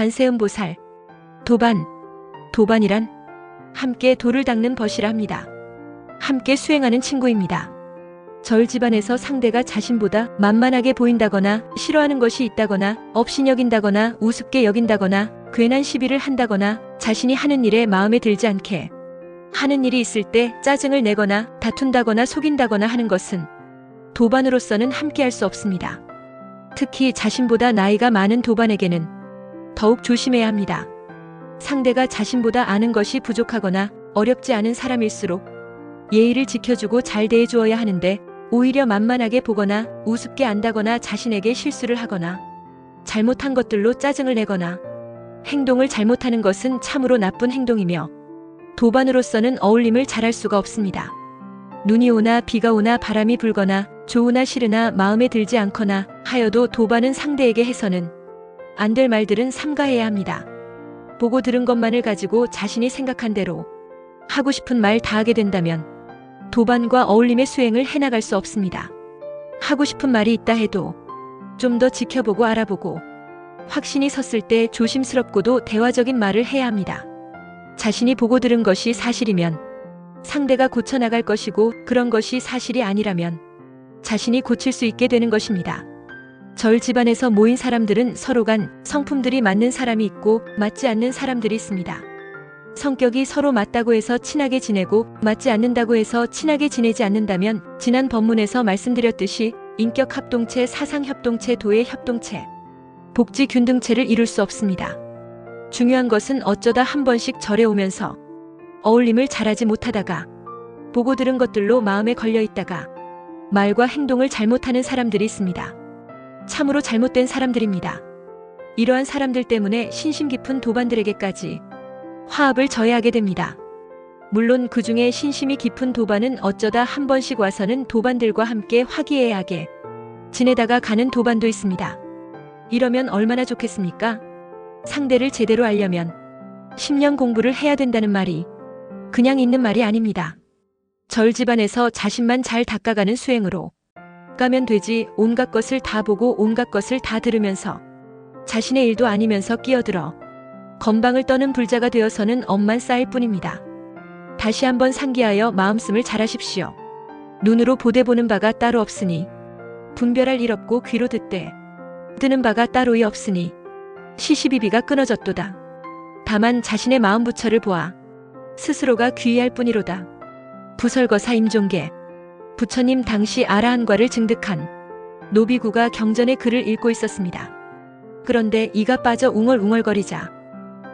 관세음보살. 도반. 도반이란 함께 돌을 닦는 벗이라 합니다. 함께 수행하는 친구입니다. 절 집안에서 상대가 자신보다 만만하게 보인다거나 싫어하는 것이 있다거나 업신여긴다거나 우습게 여긴다거나 괜한 시비를 한다거나 자신이 하는 일에 마음에 들지 않게 하는 일이 있을 때 짜증을 내거나 다툰다거나 속인다거나 하는 것은 도반으로서는 함께할 수 없습니다. 특히 자신보다 나이가 많은 도반에게는 더욱 조심해야 합니다. 상대가 자신보다 아는 것이 부족하거나 어렵지 않은 사람일수록 예의를 지켜주고 잘 대해주어야 하는데 오히려 만만하게 보거나 우습게 안다거나 자신에게 실수를 하거나 잘못한 것들로 짜증을 내거나 행동을 잘못하는 것은 참으로 나쁜 행동이며 도반으로서는 어울림을 잘할 수가 없습니다. 눈이 오나 비가 오나 바람이 불거나 좋으나 싫으나 마음에 들지 않거나 하여도 도반은 상대에게 해서는 안 될 말들은 삼가해야 합니다. 보고 들은 것만을 가지고 자신이 생각한 대로 하고 싶은 말 다 하게 된다면 도반과 어울림의 수행을 해나갈 수 없습니다. 하고 싶은 말이 있다 해도 좀 더 지켜보고 알아보고 확신이 섰을 때 조심스럽고도 대화적인 말을 해야 합니다. 자신이 보고 들은 것이 사실이면 상대가 고쳐나갈 것이고 그런 것이 사실이 아니라면 자신이 고칠 수 있게 되는 것입니다. 절 집안에서 모인 사람들은 서로 간 성품들이 맞는 사람이 있고 맞지 않는 사람들이 있습니다. 성격이 서로 맞다고 해서 친하게 지내고 맞지 않는다고 해서 친하게 지내지 않는다면 지난 법문에서 말씀드렸듯이 인격 합동체, 사상 협동체, 도의 협동체, 복지 균등체를 이룰 수 없습니다. 중요한 것은 어쩌다 한 번씩 절에 오면서 어울림을 잘하지 못하다가 보고 들은 것들로 마음에 걸려 있다가 말과 행동을 잘못하는 사람들이 있습니다. 참으로 잘못된 사람들입니다. 이러한 사람들 때문에 신심 깊은 도반들에게까지 화합을 저해하게 됩니다. 물론 그 중에 신심이 깊은 도반은 어쩌다 한 번씩 와서는 도반들과 함께 화기애애하게 지내다가 가는 도반도 있습니다. 이러면 얼마나 좋겠습니까? 상대를 제대로 알려면 10년 공부를 해야 된다는 말이 그냥 있는 말이 아닙니다. 절 집안에서 자신만 잘 닦아가는 수행으로 가면 되지 온갖 것을 다 보고 온갖 것을 다 들으면서 자신의 일도 아니면서 끼어들어 건방을 떠는 불자가 되어서는 엄만 쌓일 뿐입니다. 다시 한번 상기하여 마음씀을 잘하십시오. 눈으로 보되 보는 바가 따로 없으니 분별할 일 없고 귀로 듣되 듣는 바가 따로이 없으니 시시비비가 끊어졌도다. 다만 자신의 마음 부처를 보아 스스로가 귀의할 뿐이로다. 부설거사 임종계. 부처님 당시 아라한과를 증득한 노비구가 경전의 글을 읽고 있었습니다. 그런데 이가 빠져 웅얼웅얼거리자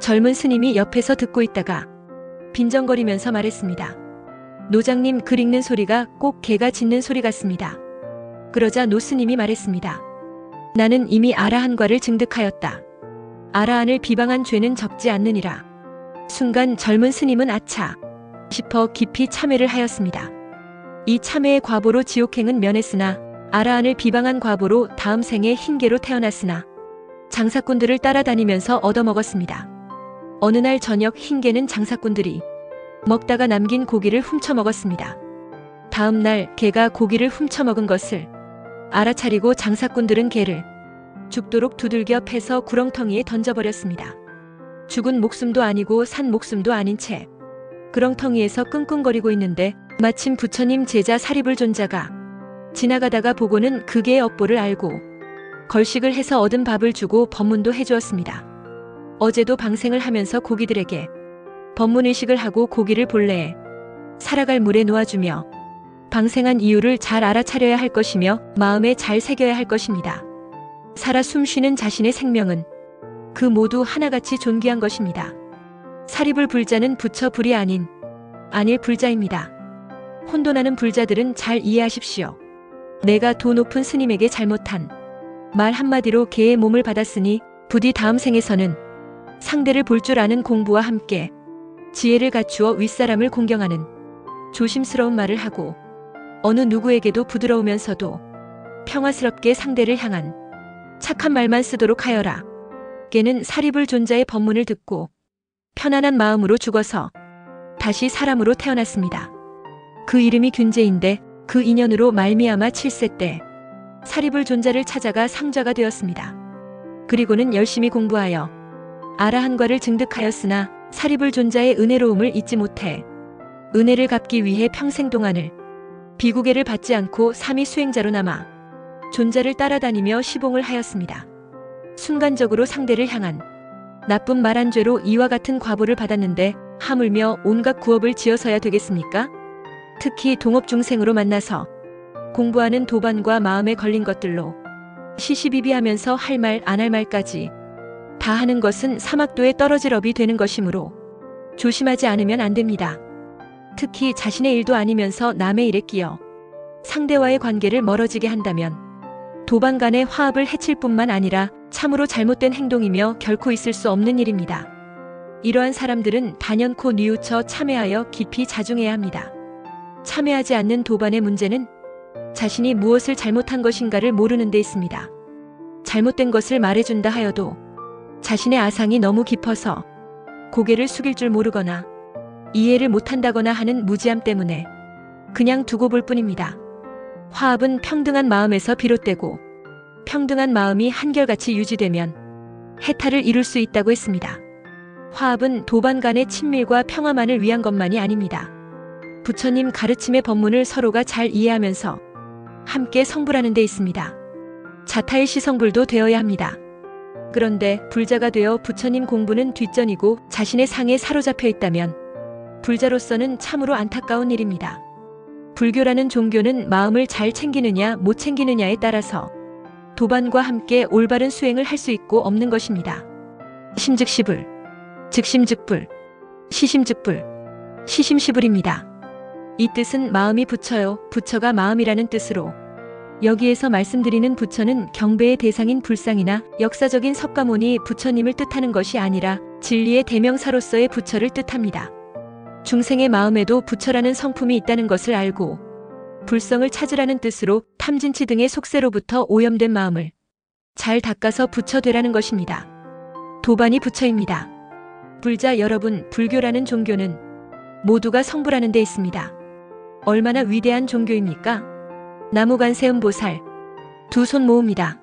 젊은 스님이 옆에서 듣고 있다가 빈정거리면서 말했습니다. 노장님 글 읽는 소리가 꼭 개가 짖는 소리 같습니다. 그러자 노 스님이 말했습니다. 나는 이미 아라한과를 증득하였다. 아라한을 비방한 죄는 적지 않느니라. 순간 젊은 스님은 아차 싶어 깊이 참회를 하였습니다. 이 참회의 과보로 지옥행은 면했으나 아라한을 비방한 과보로 다음 생에 흰개로 태어났으나 장사꾼들을 따라다니면서 얻어먹었습니다. 어느 날 저녁 흰개는 장사꾼들이 먹다가 남긴 고기를 훔쳐먹었습니다. 다음 날 개가 고기를 훔쳐먹은 것을 알아차리고 장사꾼들은 개를 죽도록 두들겨 패서 구렁텅이에 던져버렸습니다. 죽은 목숨도 아니고 산 목숨도 아닌 채 구렁텅이에서 끙끙거리고 있는데 마침 부처님 제자 사리불존자가 지나가다가 보고는 그 개의 업보를 알고 걸식을 해서 얻은 밥을 주고 법문도 해주었습니다. 어제도 방생을 하면서 고기들에게 법문의식을 하고 고기를 본래에 살아갈 물에 놓아주며 방생한 이유를 잘 알아차려야 할 것이며 마음에 잘 새겨야 할 것입니다. 살아 숨쉬는 자신의 생명은 그 모두 하나같이 존귀한 것입니다. 사리불 불자는 부처 불이 아닐 불자입니다. 혼돈하는 불자들은 잘 이해하십시오. 내가 도 높은 스님에게 잘못한 말 한마디로 개의 몸을 받았으니 부디 다음 생에서는 상대를 볼 줄 아는 공부와 함께 지혜를 갖추어 윗사람을 공경하는 조심스러운 말을 하고 어느 누구에게도 부드러우면서도 평화스럽게 상대를 향한 착한 말만 쓰도록 하여라. 개는 사리불 존자의 법문을 듣고 편안한 마음으로 죽어서 다시 사람으로 태어났습니다. 그 이름이 균제인데 그 인연으로 말미암아 7세 때 사리불 존자를 찾아가 상좌가 되었습니다. 그리고는 열심히 공부하여 아라한과를 증득하였으나 사리불존자의 은혜로움을 잊지 못해 은혜를 갚기 위해 평생 동안을 비구계를 받지 않고 삼위 수행자로 남아 존자를 따라다니며 시봉을 하였습니다. 순간적으로 상대를 향한 나쁜 말 한 죄로 이와 같은 과보를 받았는데 하물며 온갖 구업을 지어서야 되겠습니까? 특히 동업중생으로 만나서 공부하는 도반과 마음에 걸린 것들로 시시비비하면서 할 말 안 할 말까지 다 하는 것은 사막도에 떨어질 업이 되는 것이므로 조심하지 않으면 안 됩니다. 특히 자신의 일도 아니면서 남의 일에 끼어 상대와의 관계를 멀어지게 한다면 도반 간의 화합을 해칠 뿐만 아니라 참으로 잘못된 행동이며 결코 있을 수 없는 일입니다. 이러한 사람들은 단연코 뉘우쳐 참회하여 깊이 자중해야 합니다. 참회하지 않는 도반의 문제는 자신이 무엇을 잘못한 것인가를 모르는 데 있습니다. 잘못된 것을 말해준다 하여도 자신의 아상이 너무 깊어서 고개를 숙일 줄 모르거나 이해를 못한다거나 하는 무지함 때문에 그냥 두고 볼 뿐입니다. 화합은 평등한 마음에서 비롯되고 평등한 마음이 한결같이 유지되면 해탈을 이룰 수 있다고 했습니다. 화합은 도반 간의 친밀과 평화만을 위한 것만이 아닙니다. 부처님 가르침의 법문을 서로가 잘 이해하면서 함께 성불하는 데 있습니다. 자타의 시성불도 되어야 합니다. 그런데 불자가 되어 부처님 공부는 뒷전이고 자신의 상에 사로잡혀 있다면 불자로서는 참으로 안타까운 일입니다. 불교라는 종교는 마음을 잘 챙기느냐 못 챙기느냐에 따라서 도반과 함께 올바른 수행을 할 수 있고 없는 것입니다. 심즉시불, 즉심즉불, 시심즉불, 시심시불입니다. 이 뜻은 마음이 부처요, 부처가 마음이라는 뜻으로 여기에서 말씀드리는 부처는 경배의 대상인 불상이나 역사적인 석가모니 부처님을 뜻하는 것이 아니라 진리의 대명사로서의 부처를 뜻합니다. 중생의 마음에도 부처라는 성품이 있다는 것을 알고 불성을 찾으라는 뜻으로 탐진치 등의 속세로부터 오염된 마음을 잘 닦아서 부처 되라는 것입니다. 도반이 부처입니다. 불자 여러분, 불교라는 종교는 모두가 성불하는 데 있습니다. 얼마나 위대한 종교입니까? 나무관세음보살 두 손 모읍니다.